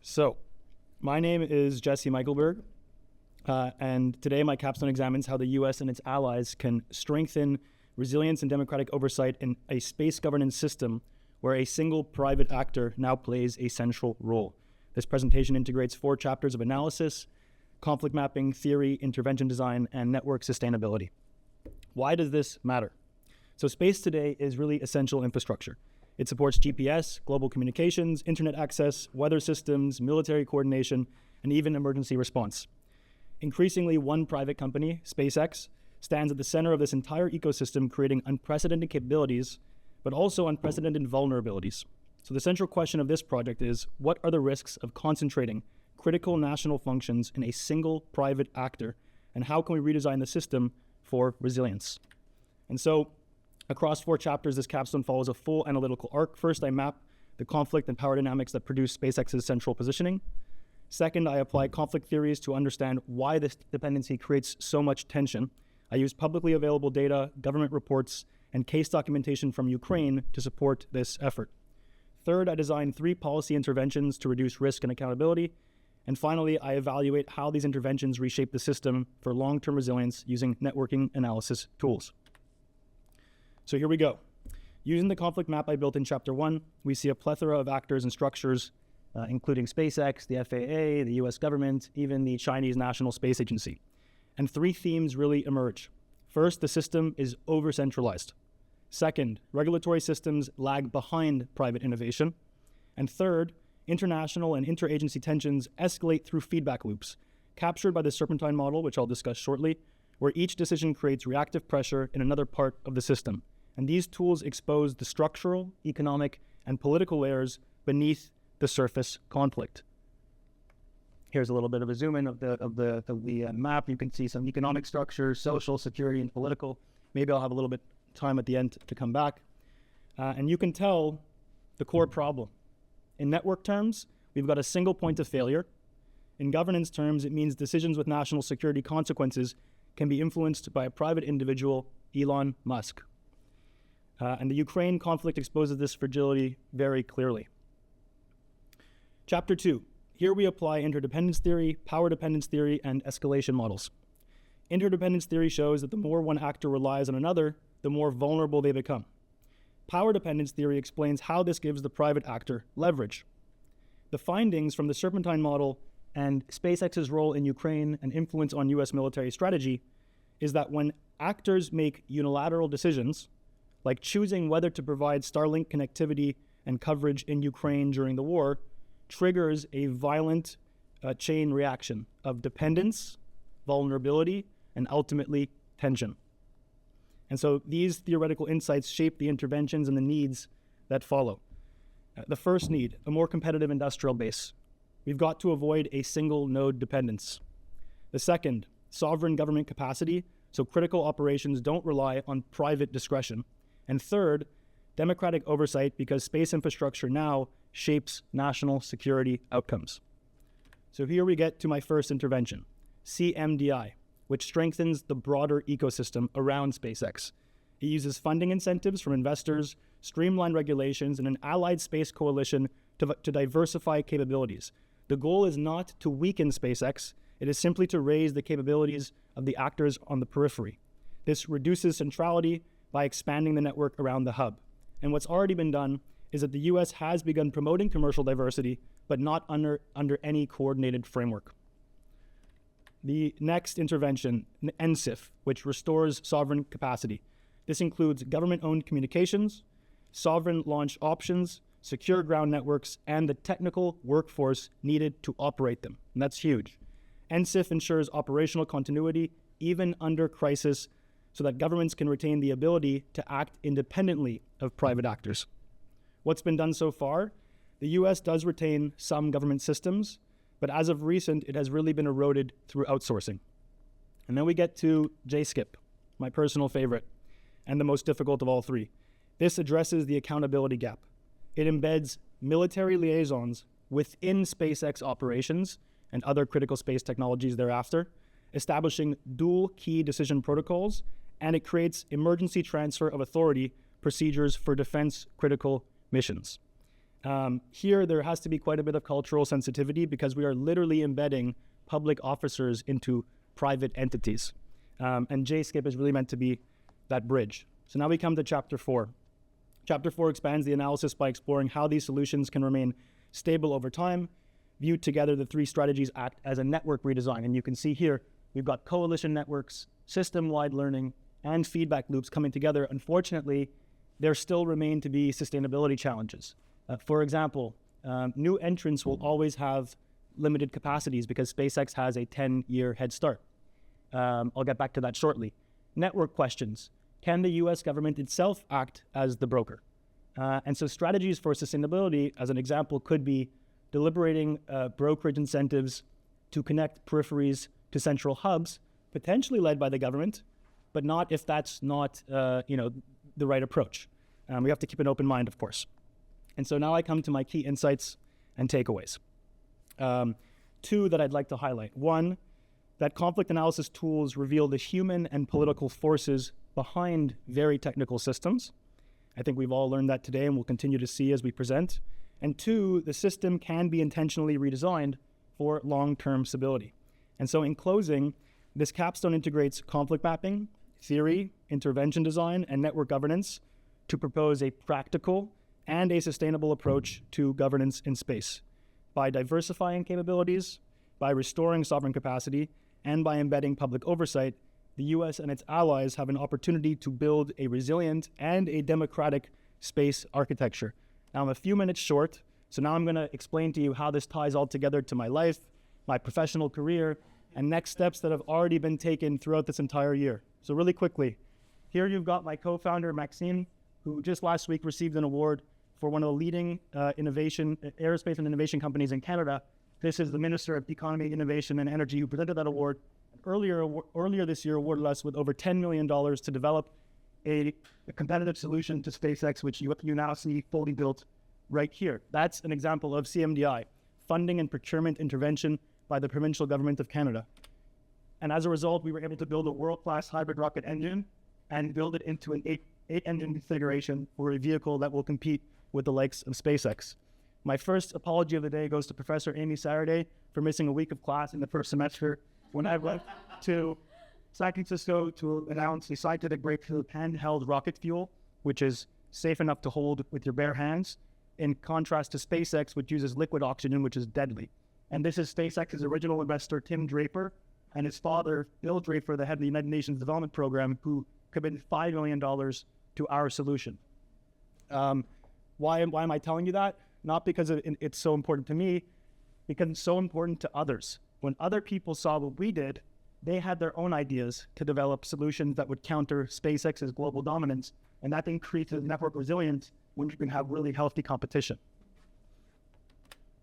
So, my name is Jesse Mikelberg, and today my capstone examines how the U.S. and its allies can strengthen resilience and democratic oversight in a space governance system where a single private actor now plays a central role. This presentation integrates 4 chapters of analysis, conflict mapping, theory, intervention design, and network sustainability. Why does this matter? So space today is really essential infrastructure. It supports GPS, global communications, internet access, weather systems, military coordination, and even emergency response. Increasingly, one private company, SpaceX, stands at the center of this entire ecosystem, creating unprecedented capabilities, but also unprecedented vulnerabilities. So the central question of this project is, what are the risks of concentrating critical national functions in a single private actor, and how can we redesign the system for resilience? And so, across 4 chapters, this capstone follows a full analytical arc. First, I map the conflict and power dynamics that produce SpaceX's central positioning. Second, I apply conflict theories to understand why this dependency creates so much tension. I use publicly available data, government reports, and case documentation from Ukraine to support this effort. Third, I design 3 policy interventions to reduce risk and accountability. And finally, I evaluate how these interventions reshape the system for long-term resilience using networking analysis tools. So here we go. Using the conflict map I built in Chapter 1, we see a plethora of actors and structures, including SpaceX, the FAA, the US government, even the Chinese National Space Agency. And 3 themes really emerge. First, the system is over-centralized. Second, regulatory systems lag behind private innovation. And third, international and interagency tensions escalate through feedback loops, captured by the serpentine model, which I'll discuss shortly, where each decision creates reactive pressure in another part of the system. And these tools expose the structural, economic, and political layers beneath the surface conflict. Here's a little bit of a zoom in of the map. You can see some economic structures, social, security, and political. Maybe I'll have a little bit time at the end to come back. And you can tell the core problem. In network terms, we've got a single point of failure. In governance terms, it means decisions with national security consequences can be influenced by a private individual, Elon Musk. And the Ukraine conflict exposes this fragility very clearly. Chapter 2. Here we apply interdependence theory, power dependence theory, and escalation models. Interdependence theory shows that the more one actor relies on another, the more vulnerable they become. Power dependence theory explains how this gives the private actor leverage. The findings from the serpentine model and SpaceX's role in Ukraine and influence on US military strategy is that when actors make unilateral decisions, like choosing whether to provide Starlink connectivity and coverage in Ukraine during the war, triggers a violent chain reaction of dependence, vulnerability, and ultimately tension. And so these theoretical insights shape the interventions and the needs that follow. The first need, a more competitive industrial base. We've got to avoid a single node dependence. The second, sovereign government capacity, so critical operations don't rely on private discretion. And third, democratic oversight, because space infrastructure now shapes national security outcomes. So here we get to my first intervention, CMDI, which strengthens the broader ecosystem around SpaceX. It uses funding incentives from investors, streamlined regulations, and an allied space coalition to diversify capabilities. The goal is not to weaken SpaceX, it is simply to raise the capabilities of the actors on the periphery. This reduces centrality by expanding the network around the hub. And what's already been done is that the US has begun promoting commercial diversity, but not under any coordinated framework. The next intervention, NSIF, which restores sovereign capacity. This includes government-owned communications, sovereign launch options, secure ground networks, and the technical workforce needed to operate them. And that's huge. NSIF ensures operational continuity even under crisis, so that governments can retain the ability to act independently of private actors. What's been done so far? The US does retain some government systems, but as of recent, it has really been eroded through outsourcing. And then we get to JSKIP, my personal favorite, and the most difficult of all 3. This addresses the accountability gap. It embeds military liaisons within SpaceX operations and other critical space technologies thereafter, establishing dual key decision protocols, and it creates emergency transfer of authority procedures for defense critical missions. Here, there has to be quite a bit of cultural sensitivity because we are literally embedding public officers into private entities. And JSCIP is really meant to be that bridge. So now we come to Chapter 4. Chapter 4 expands the analysis by exploring how these solutions can remain stable over time. Viewed together, the three strategies act as a network redesign. And you can see here, we've got coalition networks, system-wide learning, and feedback loops coming together. Unfortunately, there still remain to be sustainability challenges. For example, new entrants will always have limited capacities because SpaceX has a 10-year head start. I'll get back to that shortly. Network questions. Can the US government itself act as the broker? And so strategies for sustainability, as an example, could be deliberating brokerage incentives to connect peripheries to central hubs, potentially led by the government, but not if that's not the right approach. We have to keep an open mind, of course. And so now I come to my key insights and takeaways. Two that I'd like to highlight. One, that conflict analysis tools reveal the human and political forces behind very technical systems. I think we've all learned that today and we'll continue to see as we present. And two, the system can be intentionally redesigned for long-term stability. And so in closing, this capstone integrates conflict mapping, theory, intervention design, and network governance to propose a practical and a sustainable approach to governance in space. By diversifying capabilities, by restoring sovereign capacity, and by embedding public oversight, the US and its allies have an opportunity to build a resilient and a democratic space architecture. Now I'm a few minutes short, so now I'm going to explain to you how this ties all together to my life, my professional career, and next steps that have already been taken throughout this entire year. So really quickly, here you've got my co-founder, Maxime, who just last week received an award for one of the leading aerospace and innovation companies in Canada. This is the Minister of Economy, Innovation, and Energy who presented that award. Earlier this year, awarded us with over $10 million to develop a competitive solution to SpaceX, which you now see fully built right here. That's an example of CMDI, funding and procurement intervention by the provincial government of Canada. And as a result, we were able to build a world-class hybrid rocket engine and build it into an eight-engine configuration for a vehicle that will compete with the likes of SpaceX. My first apology of the day goes to Professor Amy Saturday for missing a week of class in the first semester when I went to San Francisco to announce a scientific breakthrough handheld rocket fuel, which is safe enough to hold with your bare hands, in contrast to SpaceX, which uses liquid oxygen, which is deadly. And this is SpaceX's original investor, Tim Draper, and his father, Bill Draper, the head of the United Nations Development Program, who committed $5 million to our solution. Why am I telling you that? Not because it's so important to me, because it's so important to others. When other people saw what we did, they had their own ideas to develop solutions that would counter SpaceX's global dominance, and that increases network resilience when you can have really healthy competition.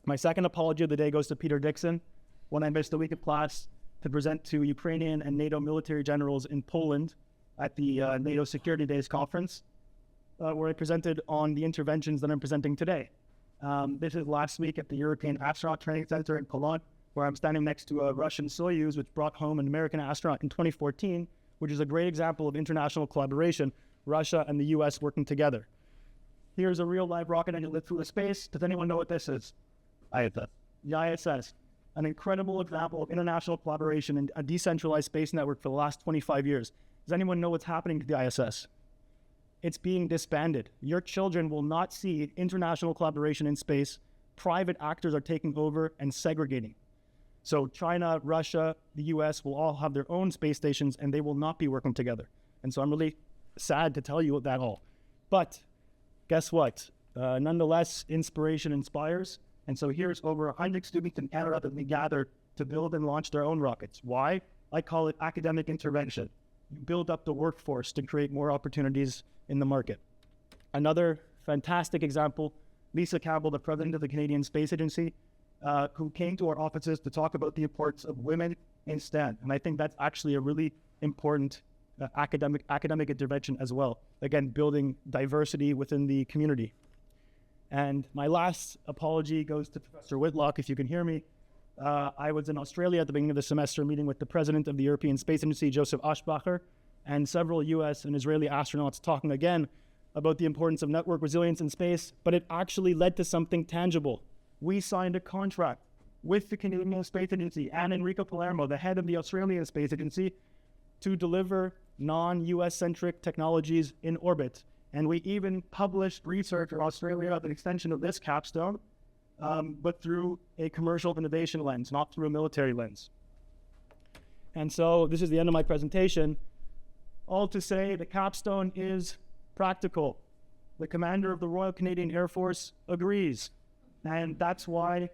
My second apology of the day goes to Peter Dixon, when I missed a week of class to present to Ukrainian and NATO military generals in Poland at the NATO Security Days conference, where I presented on the interventions that I'm presenting today. This is last week at the European Astronaut Training Center in Cologne, where I'm standing next to a Russian Soyuz, which brought home an American astronaut in 2014, which is a great example of international collaboration, Russia and the US working together. Here's a real live rocket engine lit through space. Does anyone know what this is? ISS. The ISS, an incredible example of international collaboration and a decentralized space network for the last 25 years. Does anyone know what's happening to the ISS? It's being disbanded. Your children will not see international collaboration in space. Private actors are taking over and segregating. So China, Russia, the US will all have their own space stations and they will not be working together. And so I'm really sad to tell you that all. But guess what? Nonetheless, inspiration inspires. And so here's over 100 students in Canada that we gathered to build and launch their own rockets. Why? I call it academic intervention. You build up the workforce to create more opportunities in the market. Another fantastic example, Lisa Campbell, the president of the Canadian Space Agency, who came to our offices to talk about the importance of women in STEM. And I think that's actually a really important academic intervention as well. Again, building diversity within the community. And my last apology goes to Professor Whitlock, if you can hear me. I was in Australia at the beginning of the semester meeting with the president of the European Space Agency, Joseph Aschbacher, and several US and Israeli astronauts talking again about the importance of network resilience in space, but it actually led to something tangible. We signed a contract with the Canadian Space Agency and Enrico Palermo, the head of the Australian Space Agency, to deliver non-US-centric technologies in orbit. And we even published research in Australia of an extension of this capstone, but through a commercial innovation lens, not through a military lens. And so this is the end of my presentation. All to say, the capstone is practical. The commander of the Royal Canadian Air Force agrees. And that's why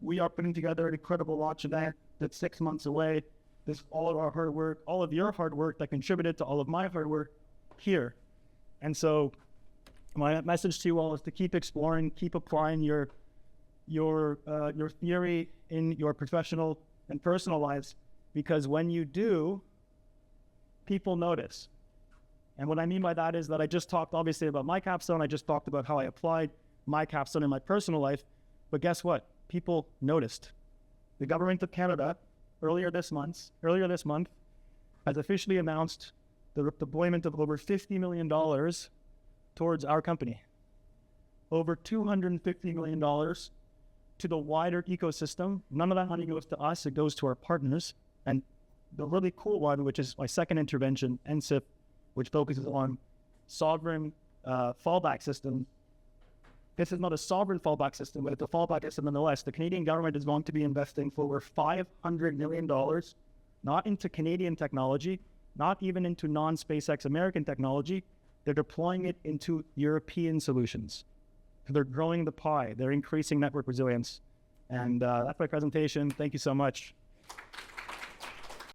we are putting together an incredible launch event that's 6 months away. This all of our hard work, all of your hard work that contributed to all of my hard work here. And so my message to you all is to keep exploring, keep applying your theory in your professional and personal lives, because when you do, people notice. And what I mean by that is that I just talked obviously about my capstone. I just talked about how I applied my capstone in my personal life. But guess what? People noticed. The government of Canada earlier this month has officially announced the deployment of over $50 million towards our company. Over $250 million to the wider ecosystem. None of that money goes to us, it goes to our partners. And the really cool one, which is my second intervention, NSIP, which focuses on sovereign fallback system. This is not a sovereign fallback system, but it's a fallback system nonetheless. The Canadian government is going to be investing for over $500 million, not into Canadian technology, not even into non-SpaceX American technology. They're deploying it into European solutions. So they're growing the pie. They're increasing network resilience. And that's my presentation. Thank you so much.